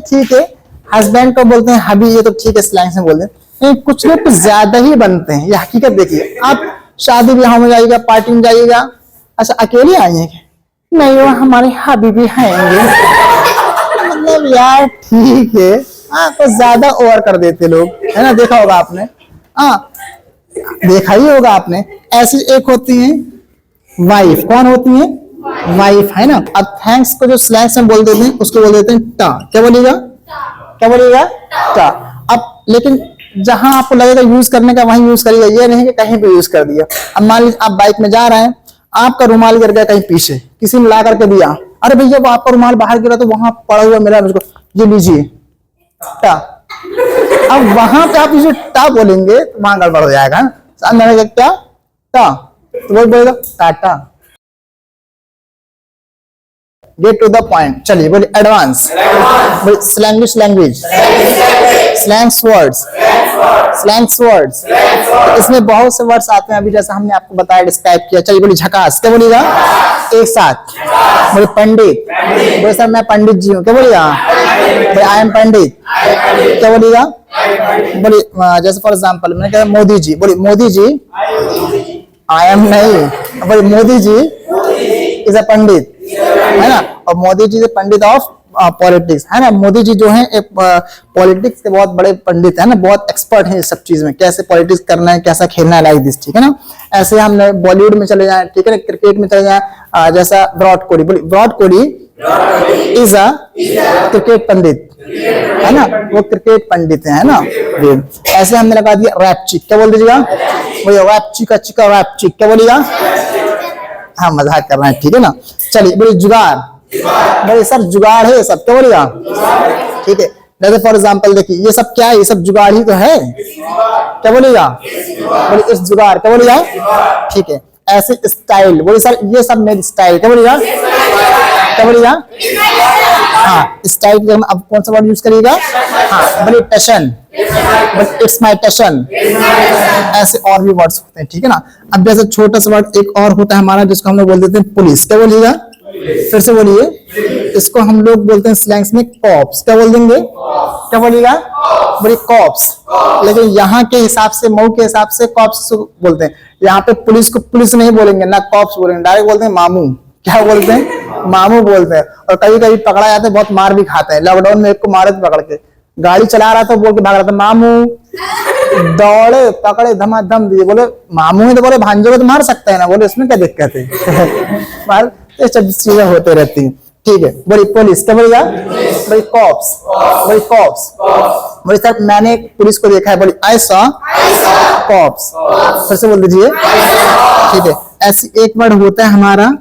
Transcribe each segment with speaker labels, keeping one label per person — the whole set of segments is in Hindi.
Speaker 1: ठीक है, हस्बैंड को बोलते हैं हबी, ये तो ठीक है स्लैंग में बोलते हैं। कुछ लोग कुछ ज्यादा ही बनते हैं, ये हकीकत देखिए। आप शादी ब्याह में जाइएगा, पार्टी में जाइएगा, अच्छा अकेले आएंगे? नहीं, वो हमारे हबी भी आएंगे। मतलब यार ठीक है, हाँ कुछ ज्यादा ओवर कर देते लोग, है ना, देखा होगा आपने, हाँ देखा ही होगा आपने। ऐसी एक होती है वाइफ, कौन होती है? वाइफ, है ना। अब थैंक्स को जो स्लैंग्स में बोल देते हैं उसको बोल देते हैं टा। क्या बोलिएगा? क्या बोलिएगा? टा। अब लेकिन जहां आपको लगेगा यूज करने का वहीं यूज करिएगा, ये नहीं कि कहीं भी यूज कर दिया। अब मान लीजिए आप बाइक में जा रहे हैं, आपका रुमाल गिर गया कहीं पीछे, किसी ने ला करके दिया, अरे भैया वो आपका रुमाल बाहर गिरा तो वहां पड़ा हुआ मिला मुझको, ये लीजिए टा। अब वहां पे आप इसे टा बोलेंगे तो वहां गड़बड़ हो जाएगा। सामने क्या टा, तो वो बोलेगा tata. Get to the point. चलिए बोलिए advance, slangish, language, slangs words, slangs words. इसमें बहुत से वर्ड्स आते हैं, अभी जैसा हमने आपको बताया, डिस्क्राइब किया। चलिए बोलिए झकास। क्या बोलिएगा? एक साथ बोलिए पंडित। बोले सर मैं पंडित जी हूँ। क्या बोलिएगा? आई एम पंडित। क्या बोलिएगा? बोलिए जैसे फॉर एग्जाम्पल मैंने कहा मोदी जी, बोलिए मोदी जी। आई एम नहीं, बोलिए मोदी जी इज अ पंडित, है ना। और मोदी जी से पंडित ऑफ पॉलिटिक्स, है ना। मोदी जी जो है एक पॉलिटिक्स के बहुत बड़े पंडित है ना, बहुत एक्सपर्ट हैं इस सब चीज में, कैसे पॉलिटिक्स करना है, कैसा खेलना है, लाइक दिस, ठीक है ना। ऐसे हमने बॉलीवुड में चले जाए, ठीक है ना, क्रिकेट में चले जाए, जैसा विराट कोहली, बोलिए Virat Kohli is a cricket pandit, है ना, वो क्रिकेट पंडित है ना। ऐसे हमने लगा दिया रैप चिक। क्या बोल दीजिएगा? बोलिए रैप चिका चिका रैप चिक। क्या बोलिएगा? हाँ मजाक कर रहे हैं, ठीक है ना। चलिए बोलिए जुगाड़। बोलिए सर जुगाड़ है ये सब। क्या बोलिएगा? ठीक है। जैसे फॉर एग्जाम्पल देखिए ये सब क्या है, ये सब जुगाड़ ही तो है। क्या बोलिएगा? बोलिए इस जुगाड़। क्या बोलिएगा? ठीक है। ऐसे स्टाइल, बोलिए सर ये सब मेरी स्टाइल। क्या बोलिएगा? क्या बोलिएगा? हाँ स्टाइल के अब कौन सा वर्ड यूज करिएगा? हाँ बोलिए टशन, इट्स माय टशन। ऐसे और भी वर्ड्स होते हैं, ठीक है ना। अब जैसे छोटा सा वर्ड एक और होता है हमारा, जिसको हम लोग बोल देते हैं पुलिस। क्या बोलिएगा? फिर से बोलिए। इसको हम लोग बोलते हैं स्लैंग्स में कॉप्स। क्या बोल देंगे? क्या बोलिएगा? बोलिए कॉप्स। लेकिन यहाँ के हिसाब से, मऊ के हिसाब से कॉप्स बोलते हैं। यहाँ पे पुलिस को पुलिस नहीं बोलेंगे ना, कॉप्स बोलेंगे, डायरेक्ट बोलते हैं मामू। क्या बोलते हैं? मामू बोलते हैं। और कभी कभी पकड़ा जाता है, बहुत मार भी खाते हैं। लॉकडाउन में एक को मारे थे पकड़ के, गाड़ी चला रहा था, बोल के भाग रहा था मामू, दौड़े पकड़े धमाधम दिए, बोले मामू है तो बोले भांजे को तो मार सकते हैं ना, बोले इसमें क्या दिक्कत है। मार, ये सब चीजें होते रहती हैं, ठीक है। बोली पुलिस। क्या बोलेगा? बोली कॉप्स। बोली कॉप्स। बोली सर मैंने पुलिस को देखा है। बोली आई सॉ कॉप्स। फिर से बोल दीजिए, ठीक है। ऐसी एक वर्ड होता है हमारा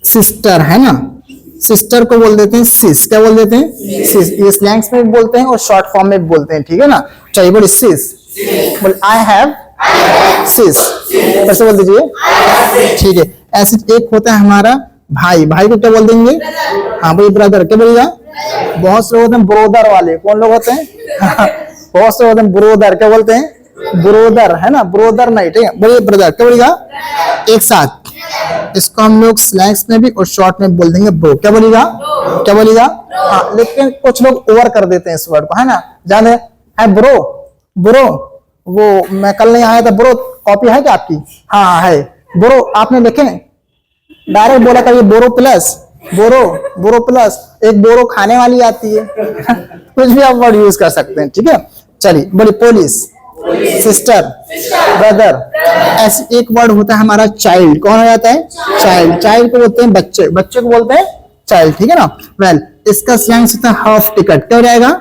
Speaker 1: सिस्टर, है ना। सिस्टर को बोल देते हैं सिस। क्या बोल देते हैं? सिस। ये स्लैंग्स में भी बोलते हैं और शॉर्ट फॉर्म में भी बोलते हैं, ठीक है ना। चाहिए बोली सिस। बोल आई हैव सिस। कैसे बोल दीजिए, ठीक है। ऐसे एक होता है हमारा भाई। भाई को क्या बोल देंगे? हाँ भाई ब्रदर। क्या बोलिएगा? बहुत से लोग होते हैं ब्रोदर वाले। कौन लोग होते हैं? बहुत से होते हैं ब्रोदर। क्या बोलते हैं? ब्रोदर, है ना, ब्रोदर नहीं, ठीक है। बोलिए ब्रदर। क्या बोलिएगा? एक साथ। इसको हम लोग स्लैंग्स में भी और शॉर्ट में बोल देंगे ब्रो। क्या बोलिएगा? क्या बोलिएगा? हाँ लेकिन कुछ लोग ओवर कर देते हैं इस वर्ड को, है ना। जाने है ब्रो, ब्रो वो मैं कल नहीं आया था, ब्रो कॉपी है क्या आपकी? हाँ है। ब्रो आपने लिखे, डायरेक्ट बोला करिए बोरो प्लस, बोरो, बोरो प्लस। एक बोरो खाने वाली आती है। कुछ भी आप वर्ड यूज कर सकते हैं, ठीक है। चलिए बोलिए पुलिस, सिस्टर, ब्रदर। ऐसे एक वर्ड होता है हमारा चाइल्ड। कौन हो जाता है? चाइल्ड। चाइल्ड को बोलते हैं बच्चे, बच्चे को बोलते हैं चाइल्ड, ठीक है ना। वेल इसका स्लैंग होता है हाफ टिकट। क्या हो जाएगा?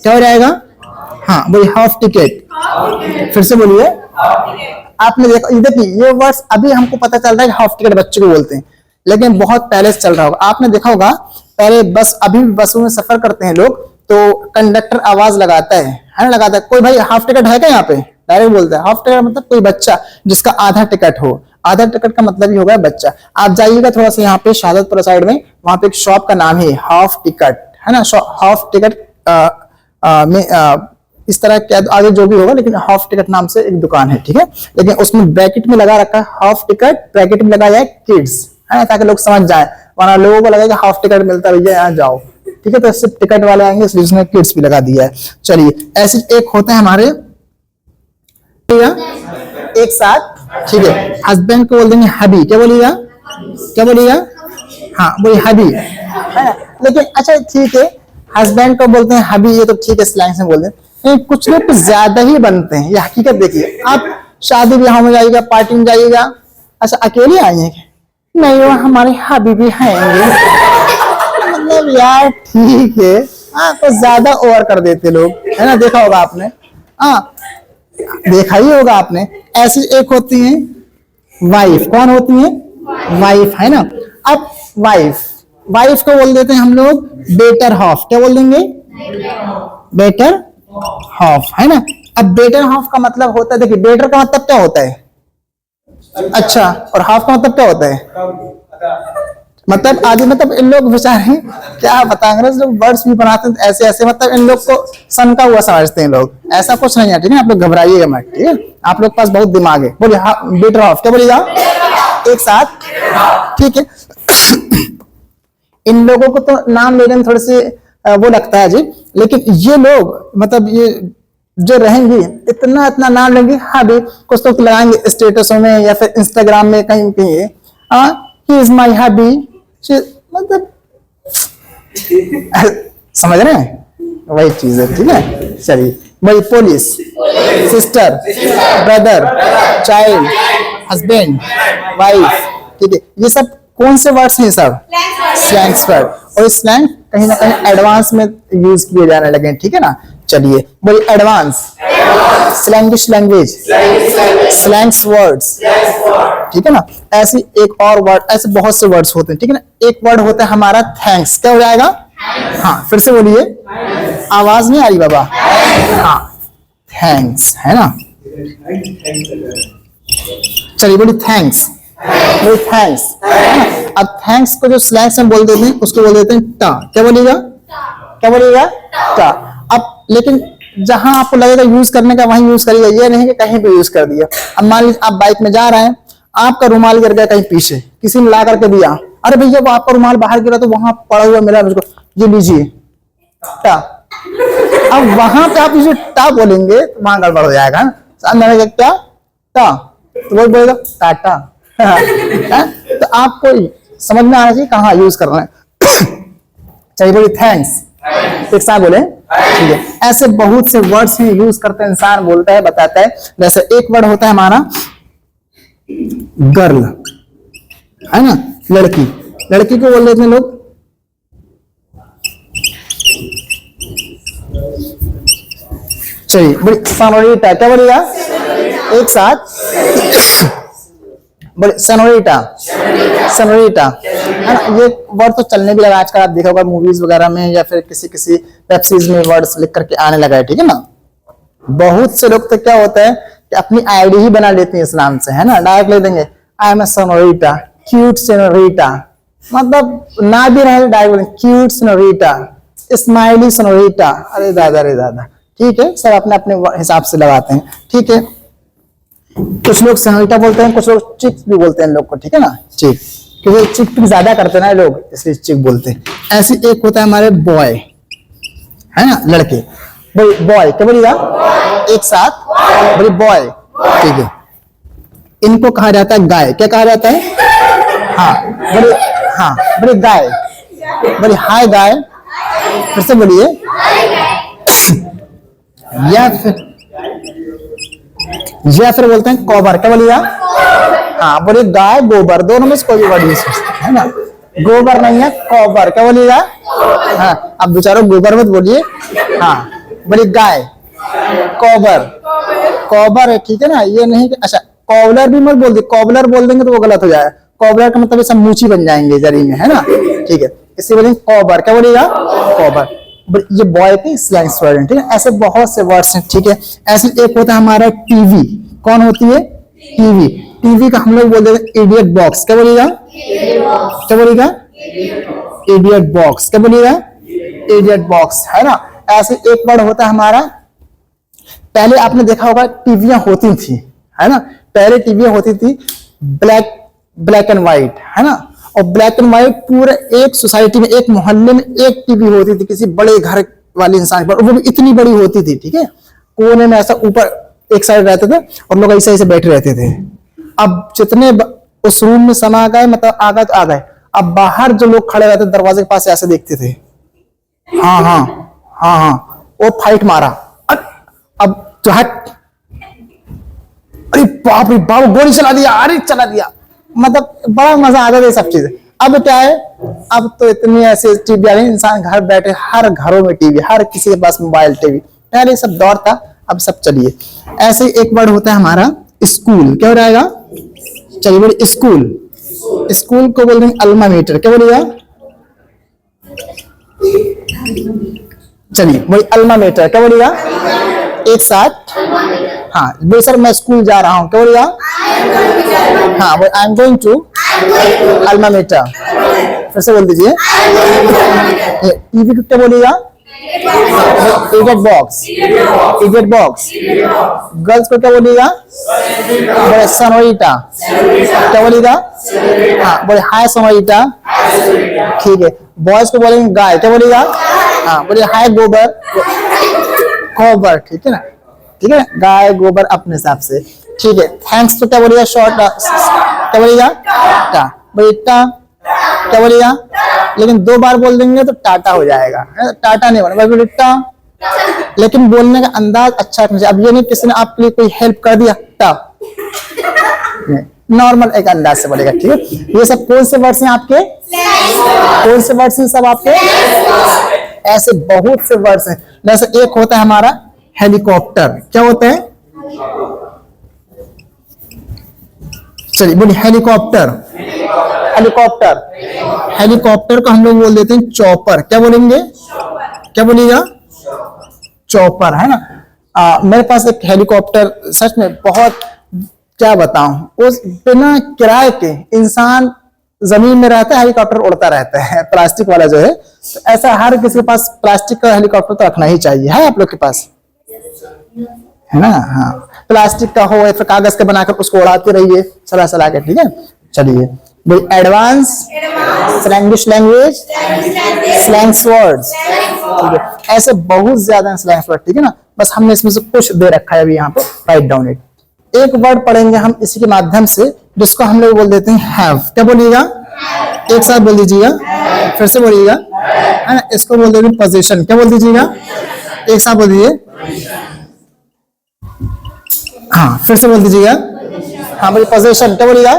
Speaker 1: क्या हो जाएगा? हाँ बोलिए हाफ टिकट। फिर से बोलिए। आपने देखा, देखिए ये वर्ड्स अभी हमको पता चल रहा है कि हाफ टिकट बच्चे को बोलते हैं, लेकिन बहुत पहले से चल रहा होगा। आपने देखा होगा पहले बस, अभी भी बसों में सफर करते हैं लोग तो कंडक्टर आवाज लगाता है ना, लगाता है कोई भाई हाफ टिकट है क्या? यहाँ पे डायरेक्ट बोलता है हाफ टिकट, मतलब कोई बच्चा जिसका आधा टिकट हो। आधा टिकट का मतलब ही होगा बच्चा। आप जाइएगा थोड़ा सा यहाँ पे शाहजहादपुर साइड में, वहां पे एक शॉप का नाम है हाफ टिकट, है ना। हाफ टिकट में इस तरह के आगे जो भी होगा, लेकिन हाफ टिकट नाम से एक दुकान है, ठीक है। लेकिन उसमें ब्रैकेट में लगा रखा है हाफ टिकट, ब्रैकेट में लगा है किड्स, है ना, ताकि लोग समझ जाए, वरना लोगों को लगेगा हाफ टिकट मिलता है भैया यहाँ जाओ, ठीक है, तो इससे टिकट वाले आएंगे इसलिए उसने किड्स भी लगा दिया है। चलिए ऐसे एक होते हैं हमारे एक साथ, ठीक है, हस्बैंड को बोल देंगे हबी, क्या बोलिएगा, क्या बोलिएगा, हाँ वही हबी है ना। लेकिन अच्छा ठीक है, हस्बैंड को बोलते हैं हबी, ये तो ठीक है स्लैंग से बोलते हैं, कुछ लोग कुछ ज्यादा ही बनते हैं। ये हकीकत देखिए, आप शादी ब्याह में जाइएगा, पार्टी में जाइएगा, अच्छा अकेले आएंगे, नहीं वो हमारे हबी भी आएंगे, मतलब यार ठीक है, हाँ तो ज्यादा ओवर कर देते लोग, है ना, देखा होगा आपने, हाँ देखा ही होगा आपने। ऐसी एक होती है वाइफ, कौन होती है, वाइफ, है ना। अब वाइफ, वाइफ को बोल देते हैं हम लोग बेटर हाफ, क्या बोल देंगे, बेटर हाफ, है ना। अब बेटर हाफ का मतलब होता है, देखिए बेटर का मतलब क्या होता है, अच्छा, और हाफ का मतलब क्या होता है, मतलब आगे, मतलब इन लोग बेचारे क्या बताएंगे, लोग वर्ड्स भी बनाते हैं ऐसे ऐसे, मतलब इन लोग को सन का हुआ समझते हैं लोग, ऐसा कुछ नहीं है, ठीक है, आप लोग घबराइएगा मत, ठीक है, आप लोग के पास बहुत दिमाग है। बोलिए बेटर हाफ, क्या बोलिएगा एक साथ, ठीक है। इन लोगों को तो नाम लेने में थोड़े से वो लगता है जी, लेकिन ये लोग मतलब ये जो रहेंगी इतना इतना नाम लेंगे, हाँ भी कुछ लोग लगाएंगे स्टेटसों में या फिर इंस्टाग्राम में कहीं कहीं, ही इज माई हबी, मतलब समझ रहे हैं, वही चीज है, ठीक है। चलिए वही police, sister, brother, child, husband, wife, ठीक है, ये सब कौन से वर्ड्स हैं, सब स्लैंग्स वर्ड, और स्लैंग कहीं ना कहीं एडवांस में यूज किए जाने लगे, ठीक है ना। चलिए बोलिए एडवांस, स्लैंगिश लैंग्वेज, स्लैंग्स वर्ड्स, ठीक है ना। ऐसी एक और वर्ड, ऐसे बहुत से वर्ड्स होते हैं, ठीक है ना। एक वर्ड होता है हमारा थैंक्स, क्या हो जाएगा, हाँ फिर से बोलिए, आवाज नहीं आ रही बाबा, हाँ थैंक्स, है ना। चलिए बोलिए थैंक्स, बोलिए थैंक्स, अब थैंक्स को जो स्लैंग्स में बोल देते हैं उसको बोल देते हैं टा, क्या बोलिएगा, क्या बोलिएगा, टा। अब लेकिन जहां आपको लगेगा यूज करने का वहीं यूज करिएगा, ये नहीं कि कहीं पे यूज कर दिया। अब मान लीजिए आप बाइक में जा रहे हैं, आपका रुमाल गिर गया कहीं पीछे, किसी ने ला करके दिया, अरे भैया वो आपका रुमाल बाहर गिरा तो वहां पड़ा हुआ मिला मुझको, ये लीजिए टा। अब वहां पे आप इसे टा बोलेंगे तो वहां गड़बड़ हो जाएगा, सामने क्या टा, तो वो बोलेगा टाटा। तो आपको समझ में आना चाहिए कहाँ यूज करना है। चलिए बोलिए थैंक्स, एक साथ बोले, ठीक है। ऐसे बहुत से वर्ड्स हैं यूज करते हैं, इंसान बोलता है बताता है। जैसे एक वर्ड होता है हमारा गर्ल, है ना, लड़की, लड़की को बोल देते हैं लोग चलिए बोलिए सनोरिटा, क्या बोलिएगा एक साथ, बोलिए सनोरिटा, सनोरिटा, है ना। ये वर्ड तो चलने भी लगा आजकल, आप देखा होगा मूवीज वगैरह में या फिर किसी किसी वेब सीरीज में वर्ड्स लिख करके आने लगा है, ठीक है ना। बहुत से लोग तो क्या होता है कि अपनी आईडी ही बना लेते हैं इस नाम से, है ना, डायरेक्ट ले देंगे आई एम ए सनोरिटा, क्यूट सनोरिटा, मतलब ना भी रहे डायरेक्ट क्यूट सनोरिटा, स्माइली सनोरिटा, अरे दादा रे दादा, ठीक है, सब अपने अपने हिसाब से लगाते हैं, ठीक है। कुछ लोग सनोरिटा बोलते हैं, कुछ लोग चिक भी बोलते हैं लोग को, ठीक है ना, चिक, क्योंकि चिक पिक ज्यादा करते हैं ना लोग, इसलिए चिक बोलते हैं। ऐसे एक होता है हमारे बॉय, है ना, लड़के, बॉय, क्या बोलिएगा एक साथ, बोलिए बॉय, ठीक है। इनको कहा जाता है गाय, क्या कहा जाता है, हाँ बोलिए गाय, बोलिए हाय गाय, फिर से बोलिए, या फिर बोलते हैं गोबर, क्या बोलिएगा, हाँ बोलिए गाय गोबर, दोनों में से कोई भी वर्ड यूज है ना, गोबर नहीं है गोबर, क्या बोलिएगा, हाँ अब बेचारों गोबर मत बोलिए, हाँ बोलिए गाय, कोबर, कोबर है, ठीक है ना, ये नहीं कि अच्छा कॉबलर भी मत बोल दे, कॉबलर बोल देंगे तो वो गलत हो जाएगा, कॉबलर का मतलब सब मूची बन जाएंगे जरी में, है ना, ठीक है, इसलिए बोलेंगे कॉबर, क्या बोलिएगा कॉबर। ये बॉय के स्लैंग्स वर्ड है, ठीक है। ऐसे बहुत से वर्ड्स हैं, ठीक है। ऐसे एक होता है हमारा टीवी, कौन होती है टीवी, टीवी का हम लोग बोल देते हैं इडियट बॉक्स, क्या बोलिएगा, क्या बोलिएगा इडियट बॉक्स, क्या बोलिएगा इडियट बॉक्स, है ना। ऐसे एक वर्ड होता है हमारा, पहले आपने देखा होगा टीवियां होती थी, है ना, पहले टीवियां होती थी ब्लैक एंड व्हाइट, है ना, और ब्लैक एंड व्हाइट पूरे एक सोसाइटी में, एक मोहल्ले में एक टीवी होती थी किसी बड़े घर वाले इंसान पर, वो भी इतनी बड़ी होती थी, ठीक है, कोने में ऐसा ऊपर एक साइड रहते थे और लोग ऐसे ऐसे बैठे रहते थे। अब जितने उस रूम में समा गए, मतलब आ गए तो आ गए, अब बाहर जो लोग खड़े रहते दरवाजे के पास ऐसे देखते थे, हाँ हाँ हाँ हाँ, वो फाइट मारा, अब जो हट, अरे बाप रे बाप, गोली चला दिया, अरे चला दिया, मतलब बड़ा मजा आता था ये सब चीजें। अब क्या है, अब तो इतनी ऐसे टीवी आ गई, इंसान घर बैठे, हर घरों में टीवी, हर किसी के पास मोबाइल टीवी, पहले ये सब दौर था, अब सब चलिए। ऐसे एक वर्ड होता है हमारा स्कूल, क्या हो जाएगा, चलिए बोलिए स्कूल, स्कूल को बोल देंगे अल्मा मीटर, क्या बोलिएगा, चलिए वही अल्मा मीटर, क्या बोलिएगा एक साथ, हाँ बोलिए सर मैं स्कूल जा रहा हूँ, क्या बोलिएगा, हाँ वो I am going to alma mater, फिर से बोल दीजिए। टीवी को क्या बोलिएगा, idiot box, idiot box. Girls को क्या बोलिएगा, बोले सोनोरिटा, क्या बोलिएगा, हाँ बोले हाय सोनोरिटा, ठीक है। बॉयज को बोलेंगे गाय, क्या बोलिएगा, हाँ बोलिए हाय गोबर, गोबर, ठीक है ना, ठीक है, गाय गोबर अपने हिसाब से, ठीक है। थैंक्स तो क्या बोलिएगा, शॉर्ट, क्या बोलिएगा, टा, बोलिए टा, क्या बोलिएगा, लेकिन 2 बार बोल देंगे तो टाटा हो जाएगा, टाटा नहीं बोलेगा, बोलिए टा, लेकिन बोलने का अंदाज अच्छा रखना चाहिए। अब ये नहीं किसी ने आपके लिए कोई हेल्प कर दिया, टा, नॉर्मल एक अंदाज से बोलेगा, ठीक है। ये सब कौन से वर्ड्स हैं आपके, कौन से वर्ड्स हैं सब आपके, ऐसे बहुत से वर्ड्स हैं। जैसे एक होता है हमारा हेलीकॉप्टर, क्या होता है, चलिए बोलिए हेलीकॉप्टर, हेलीकॉप्टर, हेलीकॉप्टर को हम लोग बोल देते हैं चॉपर, क्या बोलेंगे, क्या बोलिएगा, चॉपर, है ना। मेरे पास एक हेलीकॉप्टर, सच में बहुत, क्या बताऊं, उस बिना किराए के इंसान जमीन में रहता है, हेलीकॉप्टर उड़ता रहता है, प्लास्टिक वाला जो है, तो ऐसा हर किसी के पास प्लास्टिक का हेलीकॉप्टर तो रखना ही चाहिए, है आप लोग के पास, है ना, हाँ प्लास्टिक का हो या फिर कागज का बनाकर उसको उड़ाते रहिए चला चला के, ठीक है। चलिए एडवांस स्लैंगिश लैंग्वेज, स्लैंग्स वर्ड्स, ठीक है, ऐसे बहुत ज्यादा स्लैंग्स वर्ड, ठीक है ना, बस हमने इसमें से कुछ दे रखा है अभी यहाँ पे, राइट डाउन इट। एक वर्ड पढ़ेंगे हम इसी के माध्यम से, जिसको हम लोग बोल देते हैं हैव, क्या बोलिएगा, एक साथ बोल दीजिएगा, फिर से बोलिएगा, है ना, इसको बोल देंगे पोजीशन, क्या बोल दीजिएगा, एक साथ बोल दीजिए, हाँ फिर से बोल दीजिएगा, हाँ बोलिए पोजीशन, क्या बोलिएगा,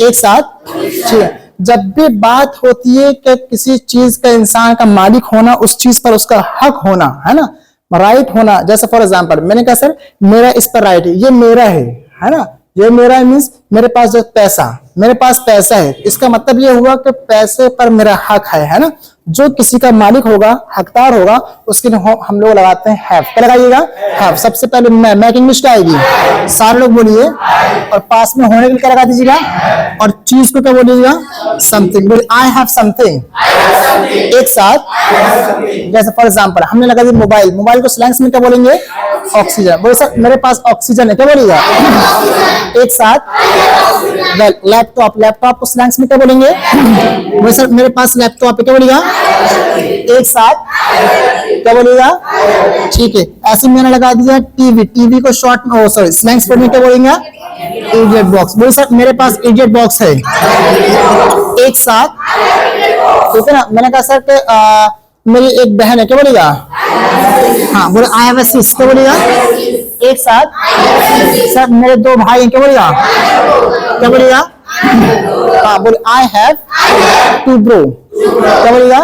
Speaker 1: एक साथ, ठीक है। जब भी बात होती है कि किसी चीज का इंसान का मालिक होना, उस चीज पर उसका हक होना, है ना, राइट होना, जैसे फॉर एग्जांपल मैंने कहा सर मेरा इस पर राइट है, ये मेरा है ना, ये मेरा मीन्स मेरे पास जो पैसा, मेरे पास पैसा है, इसका मतलब ये हुआ कि पैसे पर मेरा हक है ना। जो किसी का मालिक होगा, हकदार होगा, उसके लिए हम लोग लगाते हैं हैव, क्या लगाइएगा, हैव। सबसे पहले मैं इंग्लिश क्या आएगी, सारे लोग बोलिए, और पास में होने के लिए क्या लगा दीजिएगा, और चीज को क्या बोलिएगा, समथिंग, बोलिए आई हैव समथिंग, एक साथ। जैसे फॉर एग्जांपल हमने लगा दिया मोबाइल, मोबाइल को स्लैंग्स में क्या बोलेंगे, ऑक्सीजन, बोले सर मेरे पास ऑक्सीजन है, क्या बोलिएगा, एक साथ। लैपटॉप, लैपटॉप को स्लैंग्स में क्या बोलेंगे, बोले सर मेरे पास लैपटॉप है, क्या बोलिएगा, एक साथ, क्या बोलिएगा, ठीक है। ऐसे मैंने लगा दिया टीवी, टीवी को शॉर्ट में, सॉरी स्लैंग्स में क्या बोलेंगे, इडियट बॉक्स, बोले सर मेरे पास इडियट बॉक्स है, एक साथ, ठीक है ना। मैंने कहा सर कि मेरी एक बहन है, क्या बोलेगा, हाँ बोले आई हैव अ सिस्टर, क्या बोलेगा, एक साथ। सर मेरे 2 भाई हैं, क्या बोलेगा, क्या बोलेगा, हाँ बोले आई हैव 2 ब्रो, क्या बोलेगा,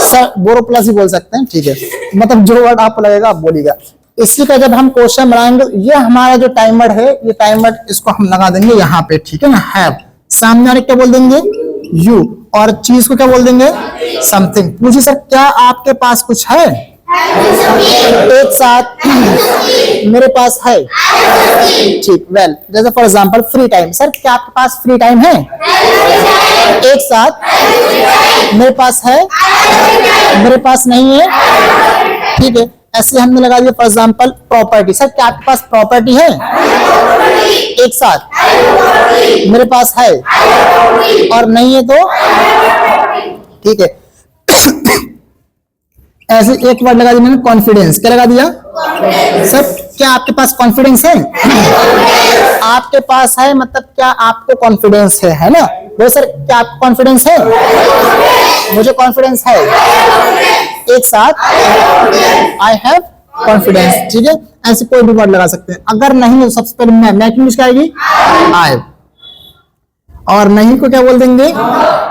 Speaker 1: सर बोरो प्लस ही बोल सकते हैं, ठीक है, मतलब जो वर्ड आपको लगेगा आप बोलिएगा। इसी का जब हम क्वेश्चन बनाएंगे, ये हमारा जो टाइमर है, ये टाइमर इसको हम लगा देंगे यहाँ पे, ठीक है ना, हैव, सामने वाले क्या बोल देंगे, यू, और चीज को क्या बोल देंगे, समथिंग। पूछिए सर क्या आपके पास कुछ है, एक साथ, मेरे पास है, ठीक, वेल। जैसे for example free time, sir क्या आपके पास फ्री टाइम है, एक साथ, मेरे पास है, मेरे पास नहीं है, ठीक है। ऐसे हमने लगा दिया फॉर एग्जांपल प्रॉपर्टी, सर क्या आपके पास प्रॉपर्टी है, एक साथ, मेरे पास है और नहीं है तो ठीक है। ऐसे एक वर्ड लगा दिया मैंने, कॉन्फिडेंस। क्या लगा दिया सर? क्या आपके पास कॉन्फिडेंस है? आपके पास है मतलब क्या आपको कॉन्फिडेंस है ना? वो सर क्या आपको कॉन्फिडेंस है? मुझे कॉन्फिडेंस है। एक साथ, आई हैव कॉन्फिडेंस। ठीक है, ऐसे कोई भी वर्ड लगा सकते हैं। अगर नहीं तो सबसे पहले मैं की इंग्लिश क्या आएगी? आई। और नहीं को क्या बोल देंगे?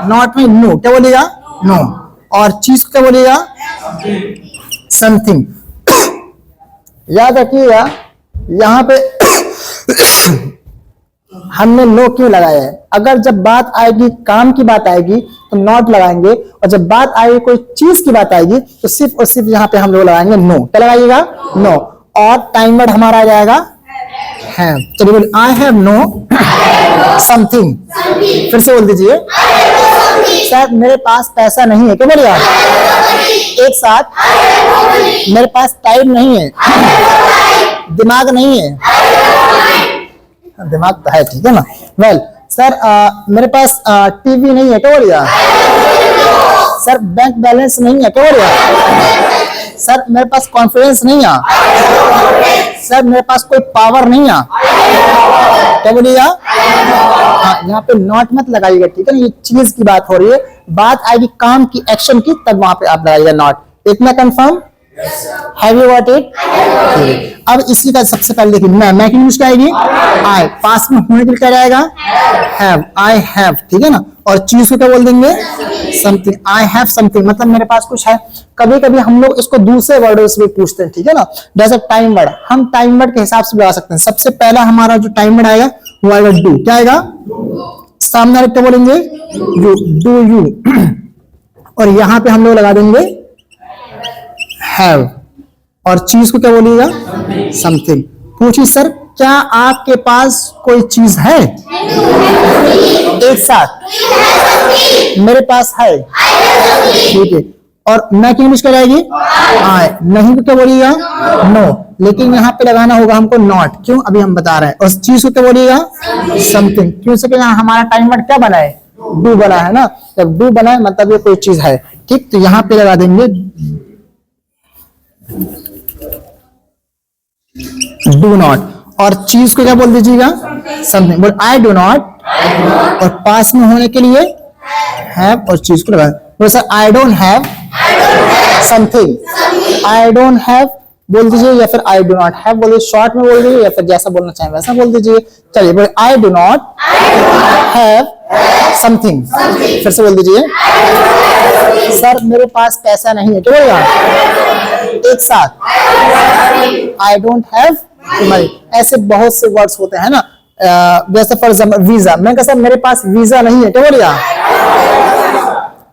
Speaker 1: नॉट में नो। क्या बोलेगा? नो। और चीज को क्या बोलेगा? समथिंग। याद रखिएगा यहाँ पे हमने नो क्यों लगाया है। अगर जब बात आएगी काम की बात आएगी तो नॉट लगाएंगे, और जब बात आएगी कोई चीज की बात आएगी तो सिर्फ और सिर्फ यहाँ पे हम लोग लगाएंगे नो। क्या लगाइएगा? नो। और टाइम वर्ड हमारा आ जाएगा हैव। चलिए बोलिए, आई हैव नो समथिंग। फिर से बोल दीजिए, सर मेरे पास पैसा नहीं है। क्या बोलिए आप? एक साथ, मेरे पास टाइम नहीं है, दिमाग नहीं है। दिमाग तो है, ठीक है ना। वेल सर मेरे पास टीवी नहीं है। क्या बोलिए? सर बैंक बैलेंस नहीं है। क्या बोलिए? सर मेरे पास कॉन्फिडेंस नहीं है। सर मेरे पास कोई पावर नहीं है। क्या बोलिएगा? हाँ, यहाँ पे नॉट मत लगाइएगा, ठीक है ना। ये चीज की बात हो रही है, बात आएगी काम की, एक्शन की, तब वहां पे आप लगाइएगा नॉट। इतना confirm? Have you got it? अब इसी का सबसे पहले देखिए, मैं की इंग्लिश क्या आएगी? आई। पास में होने के लिए क्या रहेगा? हैव। आई हैव, ठीक है ना। और चीज को क्या बोल देंगे? समथिंग। आई हैव समथिंग मतलब मेरे पास कुछ है। कभी कभी हम लोग इसको दूसरे वर्डों से भी पूछते हैं, ठीक है ना। जैसे टाइम वर्ड, हम टाइम वर्ड के हिसाब से लगा सकते हैं। सबसे पहला हमारा जो टाइम वर्ड आएगा वो आएगा डू। क्या आएगा? सामने क्या बोलेंगे? यू। Do you. और यहां पे हम लोग लगा देंगे हैव। और चीज को क्या बोलिएगा? समथिंग। पूछिए सर क्या आपके पास कोई चीज है? एक साथ, मेरे पास है, ठीक है। और मैं की इंग्लिश क्या रहेगी? आई। नहीं को क्या बोलिएगा? नो। लेकिन यहाँ पे लगाना होगा हमको नॉट। क्यों? अभी हम बता रहे हैं। और चीज को क्या बोलिएगा? समथिंग। क्यों से? यहाँ हमारा टाइम वर्ड क्या बना है? डू बना है ना। जब डू बना है मतलब ये कोई चीज है, ठीक। तो यहाँ पे लगा देंगे डू नॉट। और चीज को क्या बोल दीजिएगा? समथिंग। बोल आई डू नॉट। और पास में होने के लिए हैव और चीज को लगा। बोल sir I don't have something. I don't have बोल दीजिए, या फिर आई डू नॉट हैव बोल दीजिए। शॉर्ट में बोल दीजिए या फिर जैसा बोलना चाहें वैसा बोल दीजिए। चलिए बोले I do not have something. फिर से बोल दीजिए, सर मेरे पास पैसा नहीं है। क्या बोलेगा? एक साथ, आई डोंट हैव मनी। ऐसे बहुत से वर्ड्स होते हैं ना। जैसे फॉर एग्जाम्पल वीजा, मैं कहा सर मेरे पास वीजा नहीं है। क्या बोलिएगा?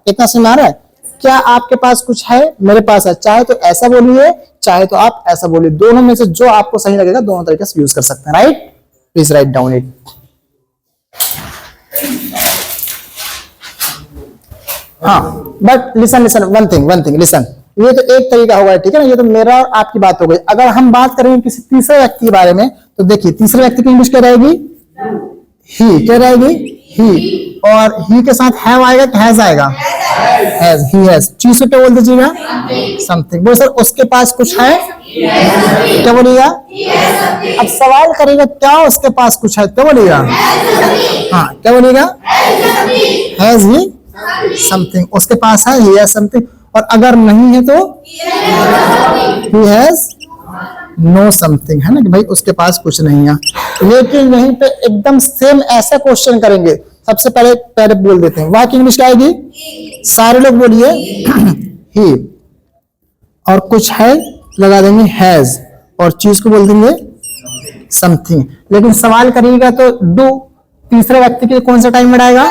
Speaker 1: इतना समझ आ रहा है? क्या आपके पास कुछ है? मेरे पास है। चाहे तो ऐसा बोलिए, चाहे तो आप ऐसा बोलिए। दोनों में से जो आपको सही लगेगा दोनों तरीके से यूज कर सकते हैं। Right? Please write down it. हाँ, but listen one thing listen. ये तो एक तरीका होगा, ठीक है ना। ये तो मेरा और आपकी बात हो गई। अगर हम बात करेंगे किसी तीसरे व्यक्ति के बारे में तो देखिए तीसरे व्यक्ति की इंग्लिश क्या रहेगी? ही। क्या रहेगी? ही। और ही के साथ हैव आएगा कि हैज आएगा? हैज। He has. चीज को क्या बोल दीजिएगा? समथिंग। बोल सर उसके पास कुछ है। क्या बोलिएगा? अब सवाल करेगा क्या उसके पास कुछ है? क्या बोलिएगा? हाँ, क्या बोलिएगा? Has he something. उसके पास है, ही हैज समथिंग। और अगर नहीं है तो he has no something, है ना, कि भाई उसके पास कुछ नहीं है। लेकिन यहीं पे एकदम सेम ऐसा क्वेश्चन करेंगे। सबसे पहले बोल देते हैं वहां की इंग्लिश क्या आएगी? सारे लोग बोलिए he। और कुछ है लगा देंगे हैज। और चीज को बोल देंगे समथिंग। लेकिन सवाल करिएगा तो डू तीसरे व्यक्ति के कौन सा टाइम में आएगा?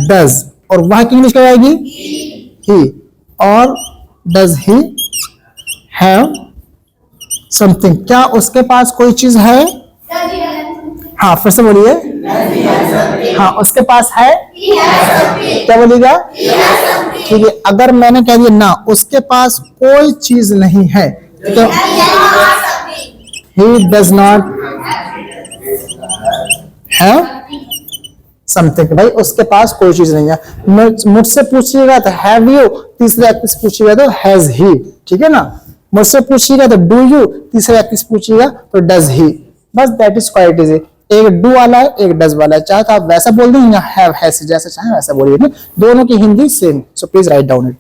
Speaker 1: डज। और वहां की इंग्लिश क्या आएगी? ही। और डज ही हैव समथिंग? क्या उसके पास कोई चीज है? हाँ, फिर से बोलिए। हाँ, उसके पास है। क्या बोलिएगा? ठीक है। अगर मैंने कह दिया ना उसके पास कोई चीज नहीं है तो he does not have something, भाई उसके पास कोई चीज नहीं है। मुझसे पूछिएगा तो हैव यू, तीसरे व्यक्ति से पूछिएगा तो हैज ही, ठीक है ना। मुझसे पूछिएगा तो डू यू, तीसरे व्यक्ति से पूछिएगा तो डज ही। बस दैट इज क्वाइट इजी। एक डू वाला है, एक डज वाला है, चाहे तो आप वैसा बोल दें या हैव हैज, जैसा चाहे वैसा बोलिए, दोनों की Hindi same. So please write down it.